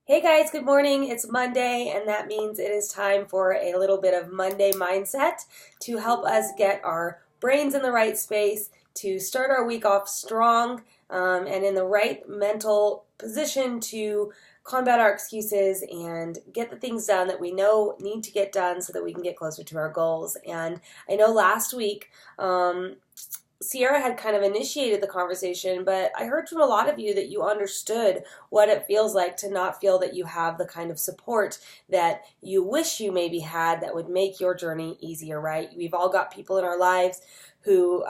Hey guys, good morning. It's Monday, and that means it is time for a little bit of Monday mindset to help us get our brains in the right space, to start our week off strong and in the right mental position to combat our excuses and get the things done that we know need to get done so that we can get closer to our goals. And I know last week, Sierra had kind of initiated the conversation, but I heard from a lot of you that you understood what it feels like to not feel that you have the kind of support that you wish you maybe had that would make your journey easier, right? We've all got people in our lives who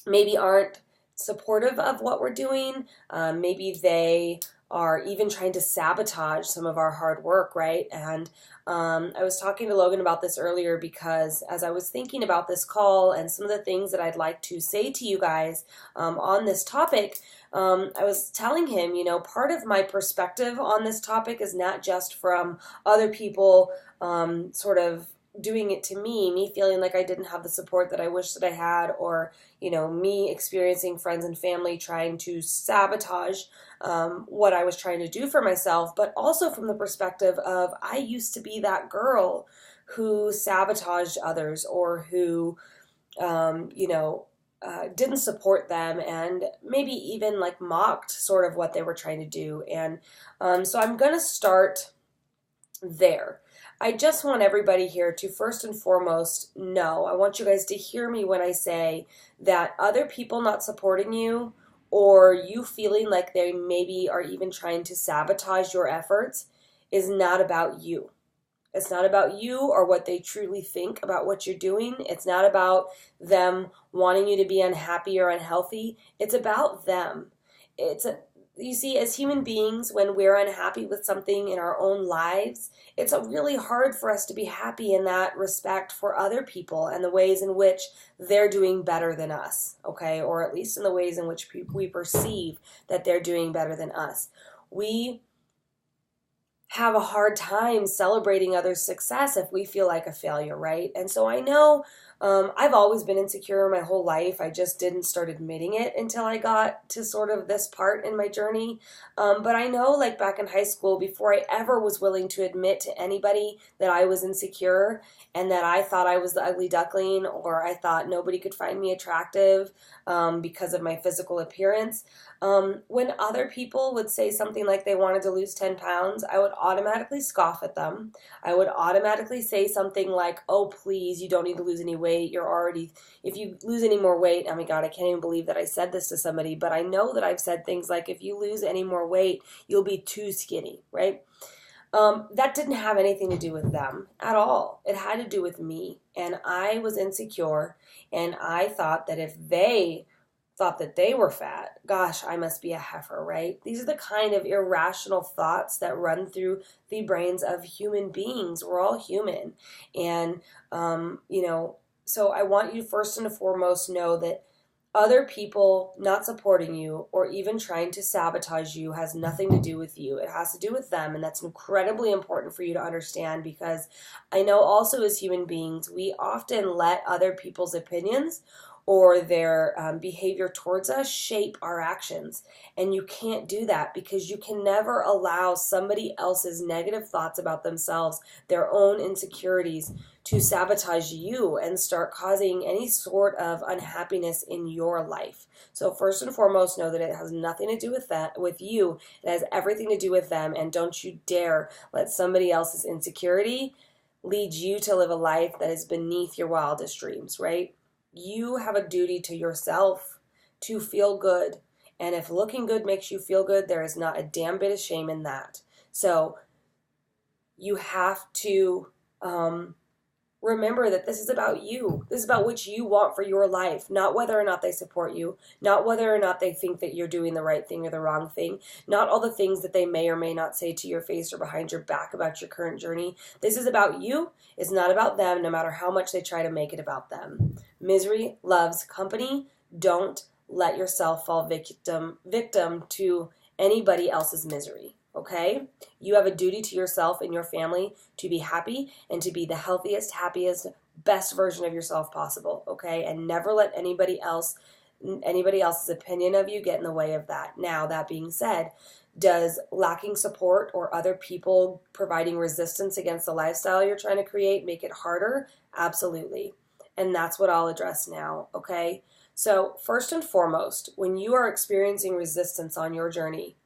maybe aren't supportive of what we're doing. Maybe they are even trying to sabotage some of our hard work, right? And I was talking to Logan about this earlier because as I was thinking about this call and some of the things that I'd like to say to you guys on this topic, I was telling him, part of my perspective on this topic is not just from other people sort of doing it to me feeling like I didn't have the support that I wish that I had, or, me experiencing friends and family trying to sabotage what I was trying to do for myself, but also from the perspective of I used to be that girl who sabotaged others or who, didn't support them and maybe even like mocked sort of what they were trying to do. And so I'm going to start there. I just want everybody here to first and foremost know, I want you guys to hear me when I say that other people not supporting you or you feeling like they maybe are even trying to sabotage your efforts is not about you. It's not about you or what they truly think about what you're doing. It's not about them wanting you to be unhappy or unhealthy. It's about them. You see, as human beings, when we're unhappy with something in our own lives, it's really hard for us to be happy in that respect for other people and the ways in which they're doing better than us, okay? Or at least in the ways in which we perceive that they're doing better than us. We have a hard time celebrating others' success if we feel like a failure, right? And so I know I've always been insecure my whole life. I just didn't start admitting it until I got to sort of this part in my journey. But I know, like back in high school, before I ever was willing to admit to anybody that I was insecure and that I thought I was the ugly duckling or I thought nobody could find me attractive because of my physical appearance, when other people would say something like they wanted to lose 10 pounds, I would automatically scoff at them. I would automatically say something like, oh, please, you don't need to lose any weight. If you lose any more weight, oh my God, I can't even believe that I said this to somebody, but I know that I've said things like, if you lose any more weight, you'll be too skinny, right? That didn't have anything to do with them at all. It had to do with me. And I was insecure, and I thought that if they thought that they were fat, gosh, I must be a heifer, right? These are the kind of irrational thoughts that run through the brains of human beings. We're all human. And, so I want you first and foremost know that other people not supporting you or even trying to sabotage you has nothing to do with you. It has to do with them, and that's incredibly important for you to understand, because I know also as human beings, we often let other people's opinions or their behavior towards us shape our actions. And you can't do that, because you can never allow somebody else's negative thoughts about themselves, their own insecurities, to sabotage you and start causing any sort of unhappiness in your life. So first and foremost, know that it has nothing to do with you. It has everything to do with them. And don't you dare let somebody else's insecurity lead you to live a life that is beneath your wildest dreams, right? You have a duty to yourself to feel good. And if looking good makes you feel good, there is not a damn bit of shame in that. So you have to remember that this is about you. This is about what you want for your life, not whether or not they support you, not whether or not they think that you're doing the right thing or the wrong thing, not all the things that they may or may not say to your face or behind your back about your current journey. This is about you. It's not about them, no matter how much they try to make it about them. Misery loves company. Don't let yourself fall victim to anybody else's misery. Okay? You have a duty to yourself and your family to be happy and to be the healthiest, happiest, best version of yourself possible. Okay? And never let anybody else anybody else's opinion of you get in the way of that. Now, that being said, does lacking support or other people providing resistance against the lifestyle you're trying to create make it harder? Absolutely. And that's what I'll address now, okay? So, first and foremost, when you are experiencing resistance on your journey,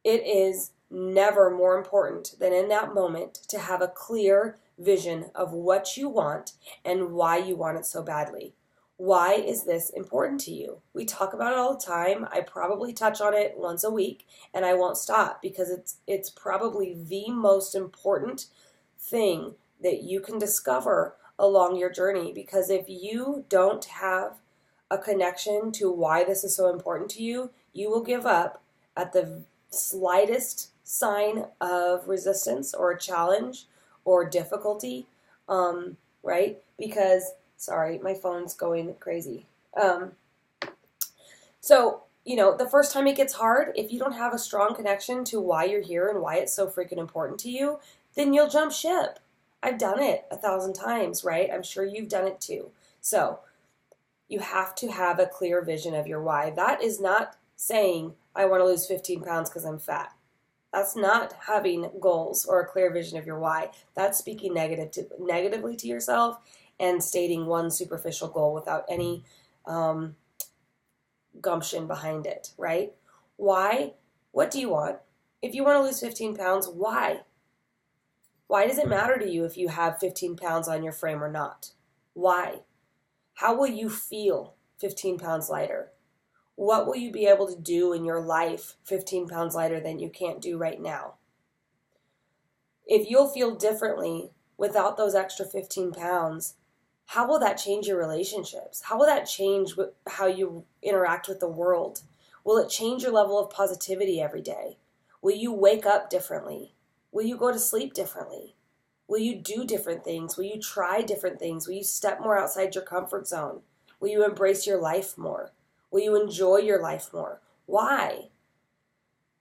it is never more important than in that moment to have a clear vision of what you want and why you want it so badly. Why is this important to you? We talk about it all the time. I probably touch on it once a week, and I won't stop because it's probably the most important thing that you can discover along your journey. Because if you don't have a connection to why this is so important to you, you will give up at the slightest sign of resistance or a challenge or difficulty, right? Because, sorry, my phone's going crazy. So, the first time it gets hard, if you don't have a strong connection to why you're here and why it's so freaking important to you, then you'll jump ship. I've done it 1,000 times, right? I'm sure you've done it too. So, you have to have a clear vision of your why. That is not saying, I want to lose 15 pounds because I'm fat. That's not having goals or a clear vision of your why. That's speaking negatively to yourself and stating one superficial goal without any gumption behind it, right? Why? What do you want? If you want to lose 15 pounds, why? Why does it matter to you if you have 15 pounds on your frame or not? Why? How will you feel 15 pounds lighter? What will you be able to do in your life 15 pounds lighter than you can't do right now? If you'll feel differently without those extra 15 pounds, how will that change your relationships? How will that change how you interact with the world? Will it change your level of positivity every day? Will you wake up differently? Will you go to sleep differently? Will you do different things? Will you try different things? Will you step more outside your comfort zone? Will you embrace your life more? Will you enjoy your life more? Why?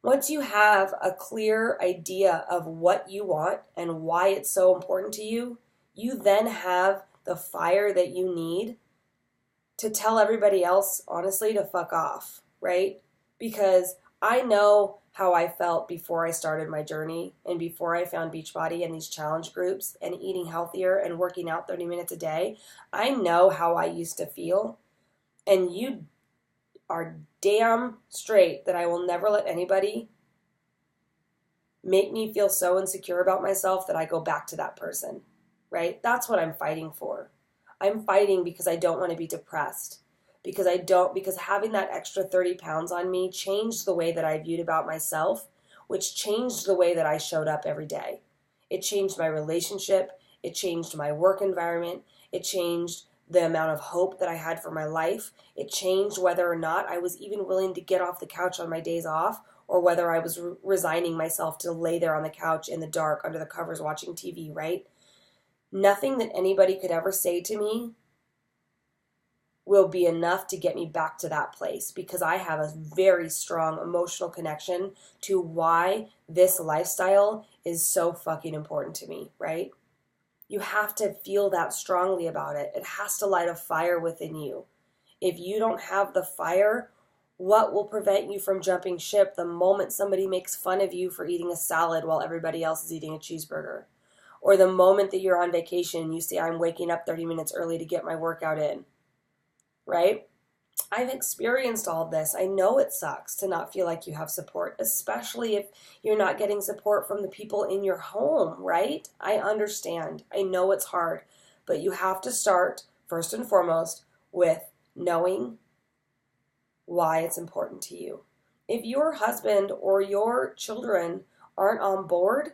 Once you have a clear idea of what you want and why it's so important to you, you then have the fire that you need to tell everybody else, honestly, to fuck off, right? Because I know how I felt before I started my journey and before I found Beachbody and these challenge groups and eating healthier and working out 30 minutes a day. I know how I used to feel, and you are damn straight that I will never let anybody make me feel so insecure about myself that I go back to that person, right? That's what I'm fighting for. I'm fighting because I don't want to be depressed. Because having that extra 30 pounds on me changed the way that I viewed about myself, which changed the way that I showed up every day. It changed my relationship. It changed my work environment. It changed the amount of hope that I had for my life. It changed whether or not I was even willing to get off the couch on my days off, or whether I was resigning myself to lay there on the couch in the dark under the covers watching TV, right? Nothing that anybody could ever say to me will be enough to get me back to that place, because I have a very strong emotional connection to why this lifestyle is so fucking important to me, right? You have to feel that strongly about it. It has to light a fire within you. If you don't have the fire, what will prevent you from jumping ship the moment somebody makes fun of you for eating a salad while everybody else is eating a cheeseburger? Or the moment that you're on vacation and you say, I'm waking up 30 minutes early to get my workout in, right? I've experienced all of this. I know it sucks to not feel like you have support, especially if you're not getting support from the people in your home, right? I understand. I know it's hard, but you have to start first and foremost with knowing why it's important to you. If your husband or your children aren't on board,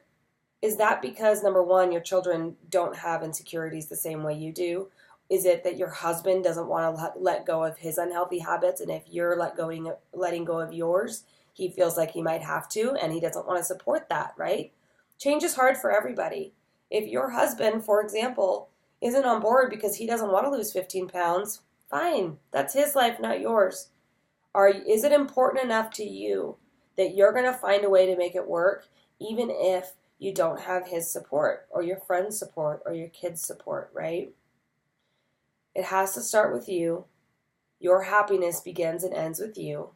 is that because, number one, your children don't have insecurities the same way you do? Is it that your husband doesn't want to let go of his unhealthy habits, and if you're letting go of yours, he feels like he might have to, and he doesn't want to support that, right? Change is hard for everybody. If your husband, for example, isn't on board because he doesn't want to lose 15 pounds, fine. That's his life, not yours. Is it important enough to you that you're going to find a way to make it work, even if you don't have his support or your friend's support or your kid's support, right? It has to start with you. Your happiness begins and ends with you.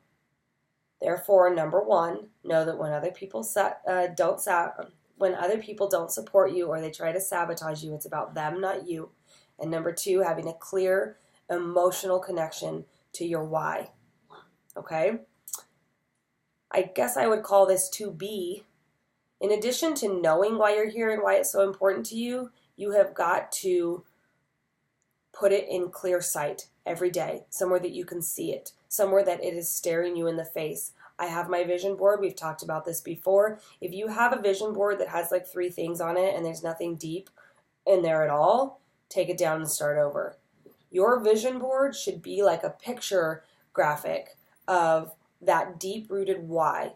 Therefore, number one, know that when other people when other people don't support you or they try to sabotage you, it's about them, not you. And number two, having a clear emotional connection to your why. Okay? I guess I would call this 2B. In addition to knowing why you're here and why it's so important to you, you have got to put it in clear sight every day, somewhere that you can see it, somewhere that it is staring you in the face. I have my vision board. We've talked about this before. If you have a vision board that has like 3 things on it and there's nothing deep in there at all, take it down and start over. Your vision board should be like a picture graphic of that deep-rooted why.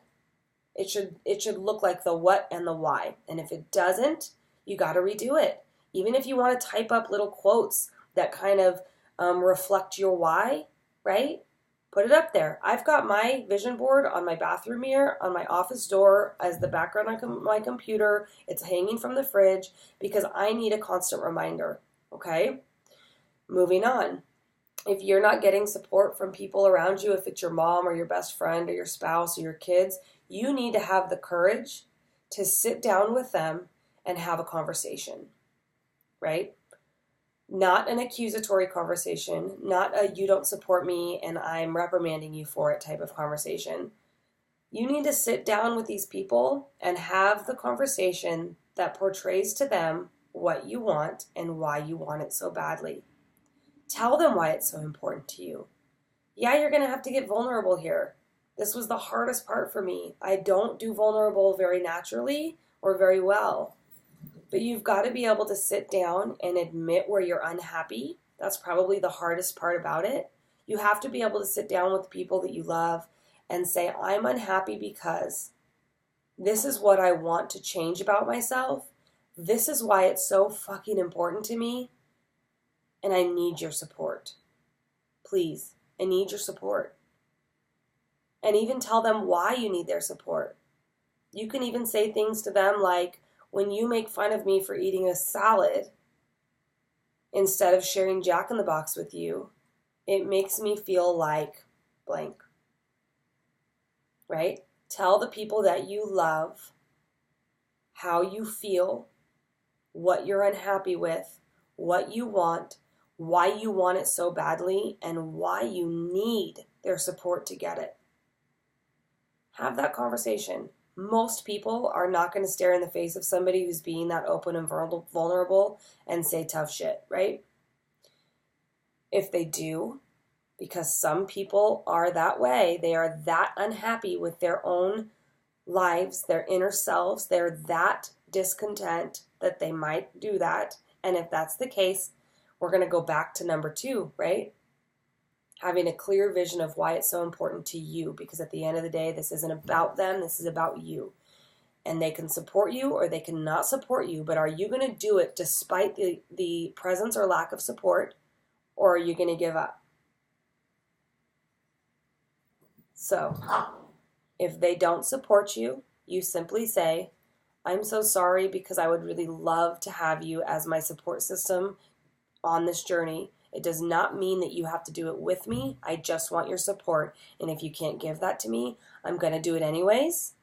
It should look like the what and the why. And if it doesn't, you got to redo it. Even if you want to type up little quotes that kind of reflect your why, right? Put it up there. I've got my vision board on my bathroom mirror, on my office door, as the background on my computer. It's hanging from the fridge because I need a constant reminder, okay? Moving on. If you're not getting support from people around you, if it's your mom or your best friend or your spouse or your kids, you need to have the courage to sit down with them and have a conversation, right? Not an accusatory conversation, not a you don't support me and I'm reprimanding you for it type of conversation. You need to sit down with these people and have the conversation that portrays to them what you want and why you want it so badly. Tell them why it's so important to you. Yeah, you're going to have to get vulnerable here. This was the hardest part for me. I don't do vulnerable very naturally or very well. But you've got to be able to sit down and admit where you're unhappy. That's probably the hardest part about it. You have to be able to sit down with people that you love and say, I'm unhappy because this is what I want to change about myself. This is why it's so fucking important to me. And I need your support. Please, I need your support. And even tell them why you need their support. You can even say things to them like, when you make fun of me for eating a salad instead of sharing Jack in the Box with you, it makes me feel like blank. Right? Tell the people that you love how you feel, what you're unhappy with, what you want, why you want it so badly, and why you need their support to get it. Have that conversation. Most people are not going to stare in the face of somebody who's being that open and vulnerable and say tough shit, right? If they do, because some people are that way, they are that unhappy with their own lives, their inner selves, they're that discontent that they might do that. And if that's the case, we're going to go back to number 2, right? Having a clear vision of why it's so important to you, because at the end of the day, this isn't about them, this is about you. And they can support you or they cannot support you, but are you going to do it despite the presence or lack of support, or are you going to give up? So, if they don't support you, you simply say, I'm so sorry because I would really love to have you as my support system on this journey. It does not mean that you have to do it with me. I just want your support. And if you can't give that to me, I'm going to do it anyways,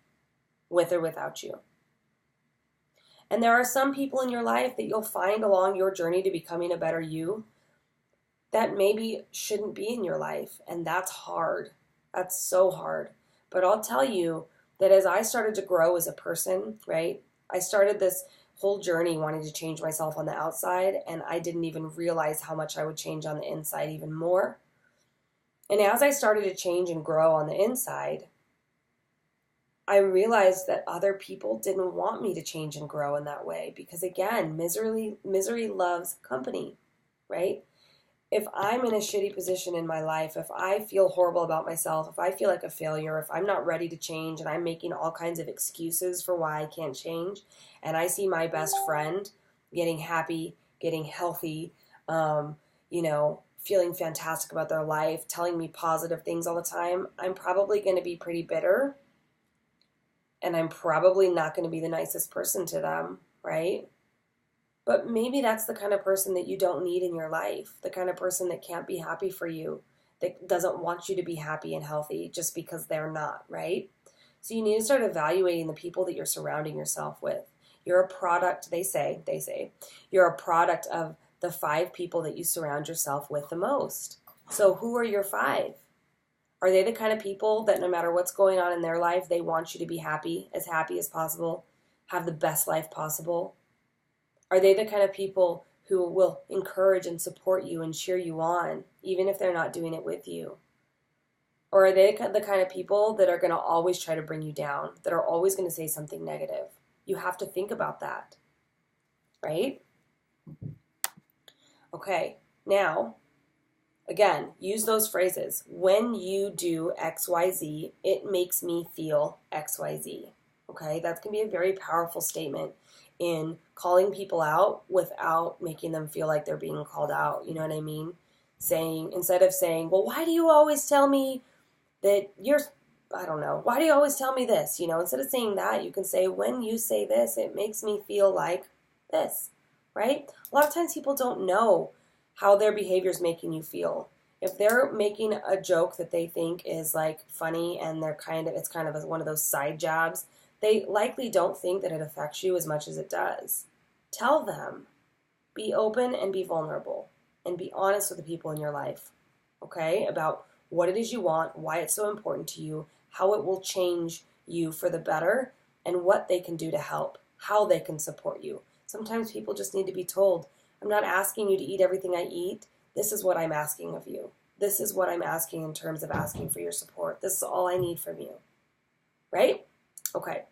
with or without you. And there are some people in your life that you'll find along your journey to becoming a better you that maybe shouldn't be in your life. And that's hard. That's so hard. But I'll tell you that as I started to grow as a person, right, I started this whole journey wanting to change myself on the outside, and I didn't even realize how much I would change on the inside even more. And as I started to change and grow on the inside, I realized that other people didn't want me to change and grow in that way because, again, misery loves company, right? If I'm in a shitty position in my life, if I feel horrible about myself, if I feel like a failure, if I'm not ready to change and I'm making all kinds of excuses for why I can't change, and I see my best friend getting happy, getting healthy, feeling fantastic about their life, telling me positive things all the time, I'm probably going to be pretty bitter, and I'm probably not going to be the nicest person to them, right? But maybe that's the kind of person that you don't need in your life, the kind of person that can't be happy for you, that doesn't want you to be happy and healthy just because they're not, right? So you need to start evaluating the people that you're surrounding yourself with. You're a product, they say, you're a product of the 5 people that you surround yourself with the most. So who are your 5? Are they the kind of people that no matter what's going on in their life, they want you to be happy as possible, have the best life possible? Are they the kind of people who will encourage and support you and cheer you on, even if they're not doing it with you? Or are they the kind of people that are going to always try to bring you down, that are always going to say something negative? You have to think about that, right? Okay, now, again, use those phrases. When you do XYZ, it makes me feel XYZ. Okay, that's going to be a very powerful statement in calling people out without making them feel like they're being called out. You know what I mean? Instead of saying, well, why do you always tell me that I don't know, why do you always tell me this? Instead of saying that, you can say, when you say this, it makes me feel like this, right? A lot of times people don't know how their behavior is making you feel. If they're making a joke that they think is like funny and it's kind of one of those side jabs, they likely don't think that it affects you as much as it does. Tell them. Be open and be vulnerable and be honest with the people in your life, okay, about what it is you want, why it's so important to you, how it will change you for the better, and what they can do to help, how they can support you. Sometimes people just need to be told, I'm not asking you to eat everything I eat. This is what I'm asking of you. This is what I'm asking in terms of asking for your support. This is all I need from you. Right? Okay.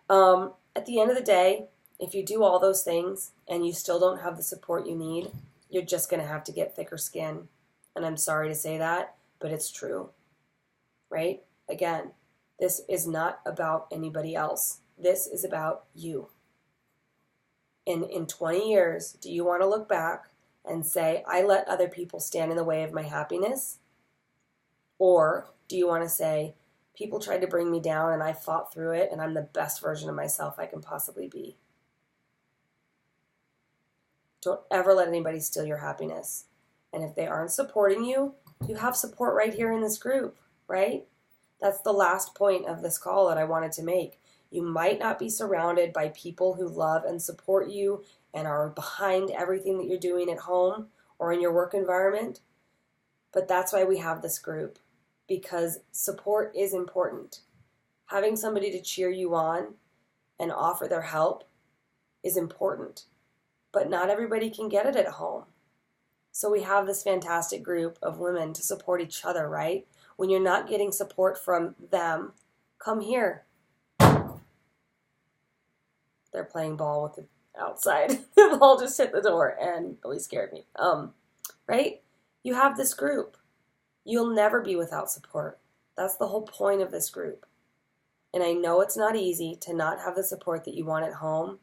At the end of the day, if you do all those things and you still don't have the support you need, you're just going to have to get thicker skin. And I'm sorry to say that, but it's true. Right? Again, this is not about anybody else. This is about you. In 20 years, do you want to look back and say, I let other people stand in the way of my happiness? Or do you want to say, people tried to bring me down and I fought through it and I'm the best version of myself I can possibly be? Don't ever let anybody steal your happiness. And if they aren't supporting you, you have support right here in this group, right? That's the last point of this call that I wanted to make. You might not be surrounded by people who love and support you and are behind everything that you're doing at home or in your work environment, but that's why we have this group, because support is important. Having somebody to cheer you on and offer their help is important, but not everybody can get it at home. So we have this fantastic group of women to support each other, right? When you're not getting support from them, come here. They're playing ball with the outside. The ball just hit the door and really scared me. Right? You have this group. You'll never be without support. That's the whole point of this group. And I know it's not easy to not have the support that you want at home,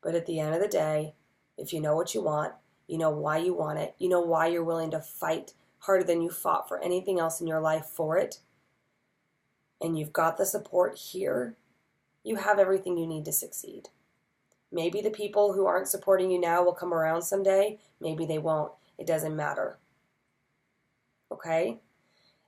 but at the end of the day, if you know what you want, you know why you want it, you know why you're willing to fight harder than you fought for anything else in your life for it, and you've got the support here, you have everything you need to succeed. Maybe the people who aren't supporting you now will come around someday. Maybe they won't. It doesn't matter. Okay?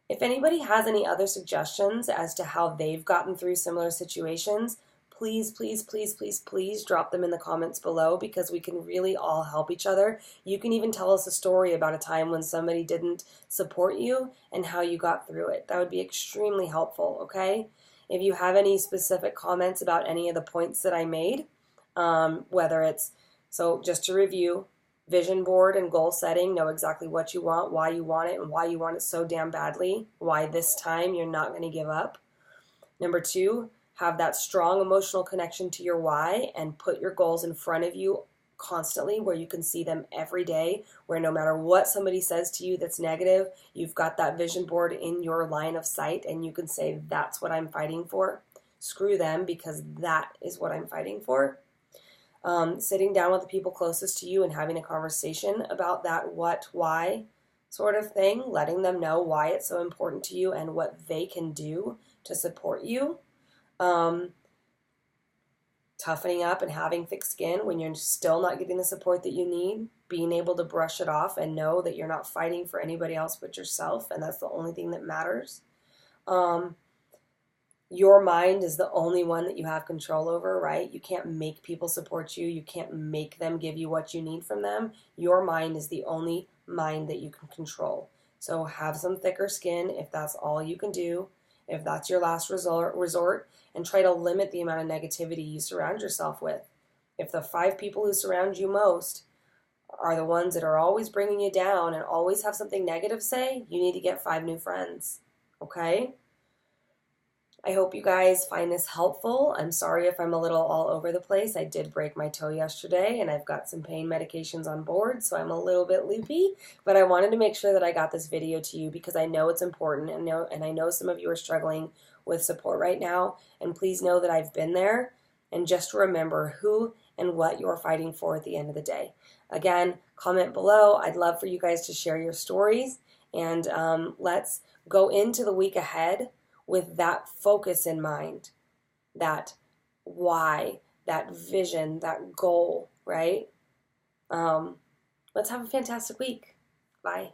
If anybody has any other suggestions as to how they've gotten through similar situations, please, please, please, please, please drop them in the comments below, because we can really all help each other. You can even tell us a story about a time when somebody didn't support you and how you got through it. That would be extremely helpful, okay? If you have any specific comments about any of the points that I made, so just to review, vision board and goal setting, know exactly what you want, why you want it, and why you want it so damn badly, why this time you're not going to give up. Number 2, have that strong emotional connection to your why and put your goals in front of you constantly, where you can see them every day, where no matter what somebody says to you that's negative, you've got that vision board in your line of sight and you can say, that's what I'm fighting for. Screw them, because that is what I'm fighting for. Sitting down with the people closest to you and having a conversation about that what, why sort of thing, letting them know why it's so important to you and what they can do to support you. toughening up and having thick skin when you're still not getting the support that you need, being able to brush it off and know that you're not fighting for anybody else but yourself, and that's the only thing that matters. Your mind is the only one that you have control over, right? You can't make people support you. You can't make them give you what you need from them. Your mind is the only mind that you can control. So have some thicker skin if that's all you can do, if that's your last resort, and try to limit the amount of negativity you surround yourself with. If the 5 people who surround you most are the ones that are always bringing you down and always have something negative to say, you need to get 5 new friends, okay? I hope you guys find this helpful. I'm sorry if I'm a little all over the place. I did break my toe yesterday, and I've got some pain medications on board, so I'm a little bit loopy. But I wanted to make sure that I got this video to you because I know it's important, and I know some of you are struggling with support right now. And please know that I've been there. And just remember who and what you're fighting for at the end of the day. Again, comment below. I'd love for you guys to share your stories. And let's go into the week ahead with that focus in mind, that why, that vision, that goal, right? Let's have a fantastic week. Bye.